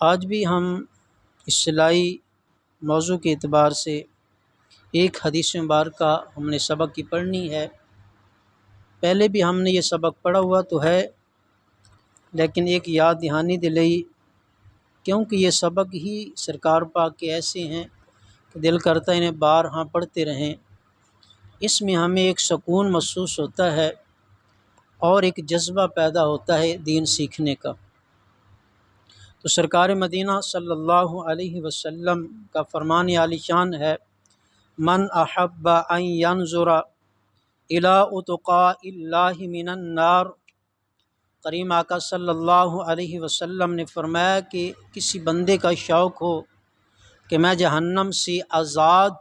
آج بھی ہم اصطلاحی موضوع کے اعتبار سے ایک حدیث مبارکہ ہم نے سبق کی پڑھنی ہے۔ پہلے بھی ہم نے یہ سبق پڑھا ہوا تو ہے، لیکن ایک یاد دہانی دلائی، کیونکہ یہ سبق ہی سرکار پاک کے ایسے ہیں کہ دل کرتا ہے انہیں بارہا پڑھتے رہیں۔ اس میں ہمیں ایک سکون محسوس ہوتا ہے اور ایک جذبہ پیدا ہوتا ہے دین سیکھنے کا۔ تو سرکار مدینہ صلی اللہ علیہ وسلم کا فرمان عالی شان ہے، من احب ان ینظر الی اتقاء اللہ من النار۔ کریم آقا صلی اللہ علیہ وسلم نے فرمایا کہ کسی بندے کا شوق ہو کہ میں جہنم سے آزاد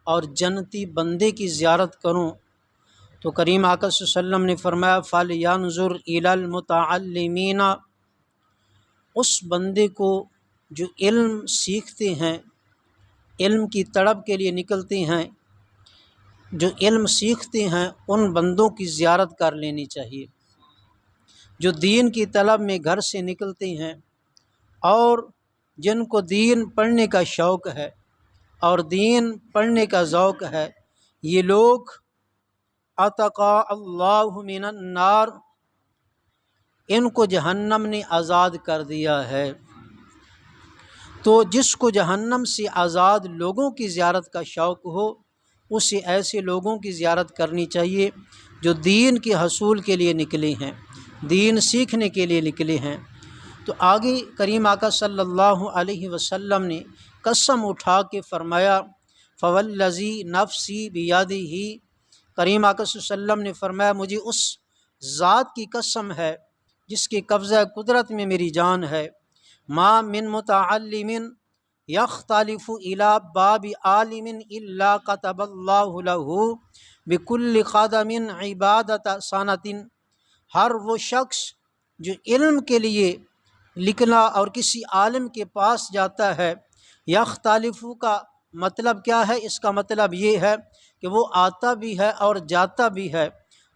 اور جنتی بندے کی زیارت کروں، تو کریم آقا صلی اللہ علیہ وسلم نے فرمایا فَلْيَنْظُرْ إِلَى الْمُتَعَلِّمِينَ، اس بندے کو جو علم سیکھتے ہیں، علم کی طلب کے لیے نکلتے ہیں، جو علم سیکھتے ہیں ان بندوں کی زیارت کر لینی چاہیے، جو دین کی طلب میں گھر سے نکلتے ہیں اور جن کو دین پڑھنے کا شوق ہے اور دین پڑھنے کا ذوق ہے، یہ لوگ اتقا اللہ من النار، ان کو جہنم نے آزاد کر دیا ہے۔ تو جس کو جہنم سے آزاد لوگوں کی زیارت کا شوق ہو، اسے ایسے لوگوں کی زیارت کرنی چاہیے جو دین کے حصول کے لیے نکلے ہیں، دین سیکھنے کے لیے نکلے ہیں۔ تو آگے کریم آقا صلی اللہ علیہ وسلم نے قسم اٹھا کے فرمایا فوالذی نفسی بیدہ، کریم آقا صلی اللہ علیہ وسلم نے فرمایا مجھے اس ذات کی قسم ہے جس کے قبضہ قدرت میں میری جان ہے، ما من متعلم یختلف الی باب عالم الا کتب اللہ لہ بکل قدم عبادۃ سنۃ، ہر وہ شخص جو علم کے لیے لکھنا اور کسی عالم کے پاس جاتا ہے، یختلف کا مطلب کیا ہے؟ اس کا مطلب یہ ہے کہ وہ آتا بھی ہے اور جاتا بھی ہے،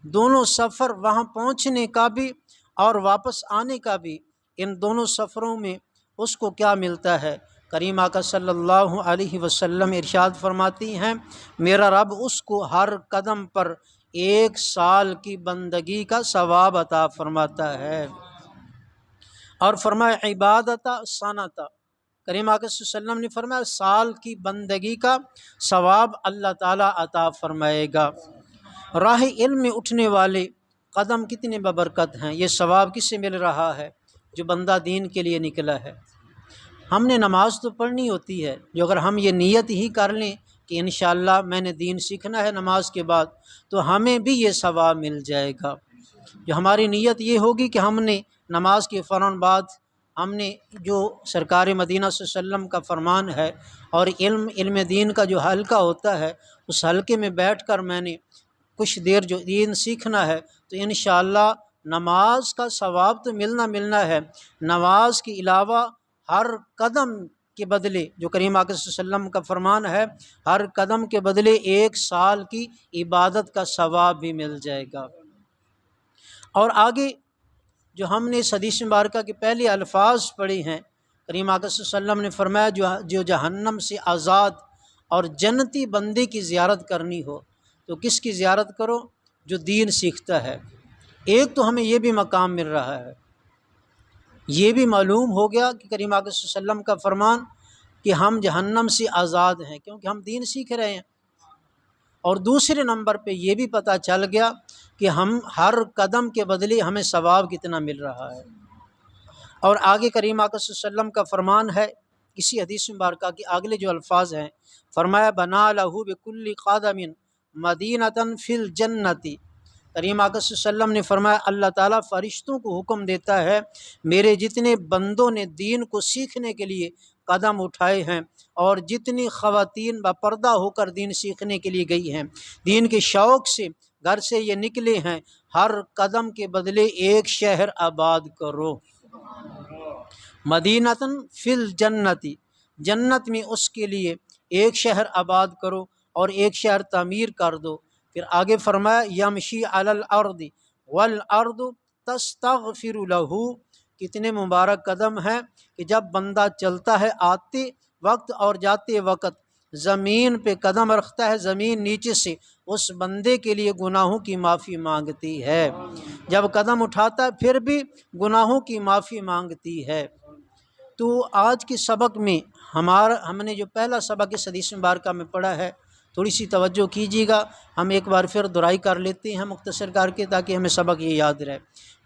دونوں سفر وہاں پہنچنے کا بھی اور واپس آنے کا بھی، ان دونوں سفروں میں اس کو کیا ملتا ہے؟ کریم آقا صلی اللہ علیہ وسلم ارشاد فرماتی ہیں میرا رب اس کو ہر قدم پر 1 سال کی بندگی کا ثواب عطا فرماتا ہے۔ اور فرمایا عبادت سنۃ، کریم آقا صلی اللہ علیہ وسلم نے فرمایا سال کی بندگی کا ثواب اللہ تعالیٰ عطا فرمائے گا۔ راہ علم میں اٹھنے والے قدم کتنے ببرکت ہیں، یہ ثواب کس سے مل رہا ہے؟ جو بندہ دین کے لیے نکلا ہے۔ ہم نے نماز تو پڑھنی ہوتی ہے، جو اگر ہم یہ نیت ہی کر لیں کہ انشاءاللہ میں نے دین سیکھنا ہے نماز کے بعد، تو ہمیں بھی یہ ثواب مل جائے گا۔ جو ہماری نیت یہ ہوگی کہ ہم نے نماز کے فوراً بعد ہم نے جو سرکار مدینہ صلی اللہ علیہ وسلم کا فرمان ہے اور علم دین کا جو حلقہ ہوتا ہے، اس حلقے میں بیٹھ کر میں نے کچھ دیر جو دین سیکھنا ہے، تو انشاءاللہ نماز کا ثواب تو ملنا ہے، نماز کے علاوہ ہر قدم کے بدلے، جو کریم آقا صلی اللہ علیہ وسلم کا فرمان ہے، ہر قدم کے بدلے 1 سال کی عبادت کا ثواب بھی مل جائے گا۔ اور آگے جو ہم نے اس حدیث مبارکہ کے پہلے الفاظ پڑھے ہیں، کریم آقا صلی اللہ علیہ وسلم نے فرمایا جو جہنم سے آزاد اور جنتی بندے کی زیارت کرنی ہو، تو کس کی زیارت کرو؟ جو دین سیکھتا ہے۔ ایک تو ہمیں یہ بھی مقام مل رہا ہے، یہ بھی معلوم ہو گیا کہ کریم آقا صلی اللہ علیہ وسلم کا فرمان کہ ہم جہنم سے آزاد ہیں کیونکہ ہم دین سیکھ رہے ہیں، اور دوسرے نمبر پہ یہ بھی پتہ چل گیا کہ ہم ہر قدم کے بدلے ہمیں ثواب کتنا مل رہا ہے۔ اور آگے کریم آقا صلی اللہ علیہ وسلم کا فرمان ہے، اسی حدیث مبارکہ کے اگلے جو الفاظ ہیں، فرمایا بنا لہو بکل قدم مدینۃ فی الجنۃ، کریم آقا صلی اللہ علیہ وسلم نے فرمایا اللہ تعالیٰ فرشتوں کو حکم دیتا ہے میرے جتنے بندوں نے دین کو سیکھنے کے لیے قدم اٹھائے ہیں اور جتنی خواتین باپردہ ہو کر دین سیکھنے کے لیے گئی ہیں، دین کے شوق سے گھر سے یہ نکلے ہیں، ہر قدم کے بدلے 1 شہر آباد کرو، مدینۃ فی الجنۃ، جنت میں اس کے لیے 1 شہر آباد کرو اور 1 شہر تعمیر کر دو۔ پھر آگے فرمایا یمشی علی الارض والارض تستغفر لہ، کتنے مبارک قدم ہیں کہ جب بندہ چلتا ہے آتے وقت اور جاتے وقت زمین پہ قدم رکھتا ہے، زمین نیچے سے اس بندے کے لیے گناہوں کی معافی مانگتی ہے، جب قدم اٹھاتا ہے پھر بھی گناہوں کی معافی مانگتی ہے۔ تو آج کے سبق میں ہم نے جو پہلا سبق اس حدیث مبارکہ میں پڑھا ہے، تھوڑی سی توجہ کیجیے گا، ہم ایک بار پھر دہرائی کر لیتے ہیں مختصر کر کے تاکہ ہمیں سبق یہ یاد رہے۔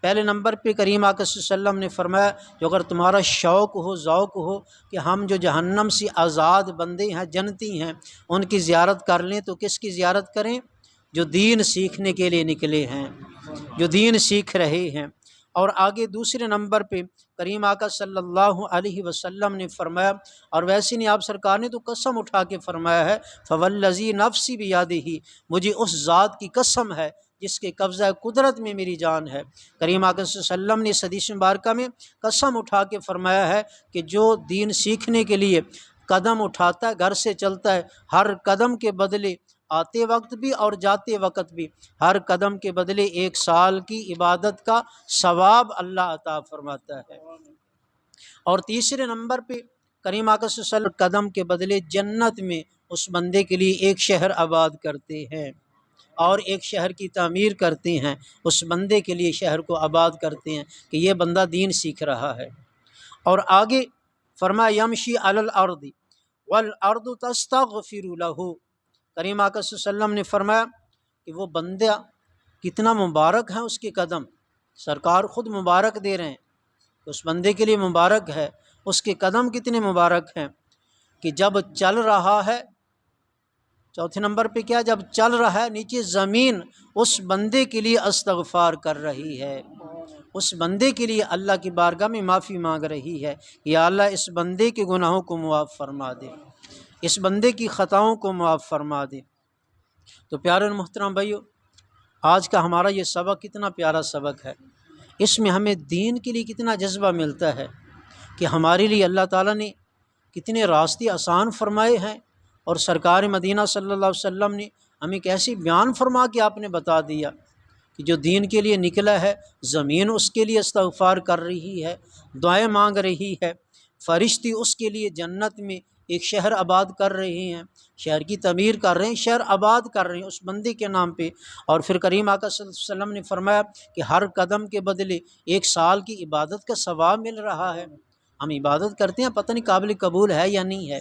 پہلے نمبر پہ کریم آقا صلی اللہ علیہ وسلم نے فرمایا جو اگر تمہارا شوق ہو، ذوق ہو کہ ہم جو جہنم سے آزاد بندے ہیں، جنتی ہیں، ان کی زیارت کر لیں تو کس کی زیارت کریں؟ جو دین سیکھنے کے لیے نکلے ہیں، جو دین سیکھ رہے ہیں۔ اور آگے دوسرے نمبر پہ کریم آقا صلی اللہ علیہ وسلم نے فرمایا، اور ویسے نہیں آپ سرکار نے تو قسم اٹھا کے فرمایا ہے، فوالذی نفسی بیدہ، مجھے اس ذات کی قسم ہے جس کے قبضہ قدرت میں میری جان ہے۔ کریم آقا صلی اللہ علیہ وسلم نے اس حدیث مبارکہ میں قسم اٹھا کے فرمایا ہے کہ جو دین سیکھنے کے لیے قدم اٹھاتا ہے، گھر سے چلتا ہے، ہر قدم کے بدلے آتے وقت بھی اور جاتے وقت بھی ہر قدم کے بدلے 1 سال کی عبادت کا ثواب اللہ عطا فرماتا ہے۔ اور تیسرے نمبر پہ کریم آقا صلی اللہ علیہ وسلم قدم کے بدلے جنت میں اس بندے کے لیے ایک شہر آباد کرتے ہیں اور ایک شہر کی تعمیر کرتے ہیں، اس بندے کے لیے شہر کو آباد کرتے ہیں کہ یہ بندہ دین سیکھ رہا ہے۔ اور آگے فرمایا یمشی علی الارض والارض تستغفر لہ، کریم آقا صلی اللہ علیہ وسلم نے فرمایا کہ وہ بندہ کتنا مبارک ہے، اس کے قدم سرکار خود مبارک دے رہے ہیں، اس بندے کے لیے مبارک ہے، اس کے قدم کتنے مبارک ہیں کہ جب چل رہا ہے، چوتھے نمبر پہ کیا، جب چل رہا ہے نیچے زمین اس بندے کے لیے استغفار کر رہی ہے، اس بندے کے لیے اللہ کی بارگاہ میں معافی مانگ رہی ہے، یا اللہ اس بندے کے گناہوں کو معاف فرما دے، اس بندے کی خطاؤں کو معاف فرما دے۔ تو پیارے اور محترم بھائیو، آج کا ہمارا یہ سبق کتنا پیارا سبق ہے، اس میں ہمیں دین کے لیے کتنا جذبہ ملتا ہے کہ ہمارے لیے اللہ تعالیٰ نے کتنے راستے آسان فرمائے ہیں، اور سرکار مدینہ صلی اللہ علیہ وسلم نے ہمیں کیسی بیان فرما کے آپ نے بتا دیا کہ جو دین کے لیے نکلا ہے زمین اس کے لیے استغفار کر رہی ہے، دعائیں مانگ رہی ہے، فرشتے اس کے لیے جنت میں ایک شہر آباد کر رہے ہیں، شہر کی تعمیر کر رہے ہیں، شہر آباد کر رہے ہیں اس بندے کے نام پہ۔ اور پھر کریم آقا صلی اللہ علیہ وسلم نے فرمایا کہ ہر قدم کے بدلے 1 سال کی عبادت کا ثواب مل رہا ہے۔ ہم عبادت کرتے ہیں، پتہ نہیں قابل قبول ہے یا نہیں ہے،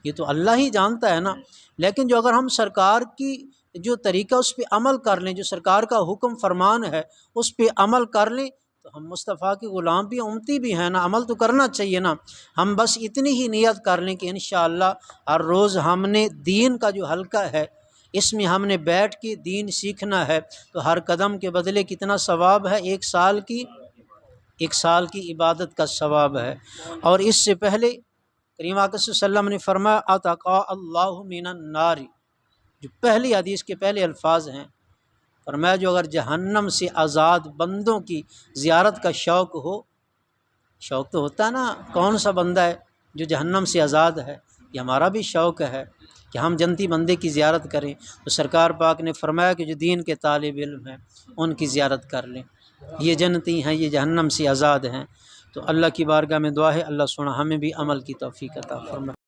یہ تو اللہ ہی جانتا ہے نا، لیکن جو اگر ہم سرکار کی جو طریقہ اس پہ عمل کر لیں، جو سرکار کا حکم فرمان ہے اس پہ عمل کر لیں تو ہم مصطفیٰ کے غلام بھی امتی بھی ہیں نا، عمل تو کرنا چاہیے نا۔ ہم بس اتنی ہی نیت کر لیں کہ انشاءاللہ ہر روز ہم نے دین کا جو حلقہ ہے اس میں ہم نے بیٹھ کے دین سیکھنا ہے، تو ہر قدم کے بدلے کتنا ثواب ہے، 1 سال کی عبادت کا ثواب ہے۔ اور اس سے پہلے کریم آقا صلی اللہ علیہ وسلم نے فرمایا اتقا اللہ من النار، جو پہلی حدیث کے پہلے الفاظ ہیں، فرمایا جو اگر جہنم سے آزاد بندوں کی زیارت کا شوق ہو، شوق تو ہوتا ہے نا، کون سا بندہ ہے جو جہنم سے آزاد ہے، یہ ہمارا بھی شوق ہے کہ ہم جنتی بندے کی زیارت کریں، تو سرکار پاک نے فرمایا کہ جو دین کے طالب علم ہیں ان کی زیارت کر لیں، یہ جنتی ہیں، یہ جہنم سے آزاد ہیں۔ تو اللہ کی بارگاہ میں دعا ہے اللہ سنا ہمیں بھی عمل کی توفیق عطا فرمائے۔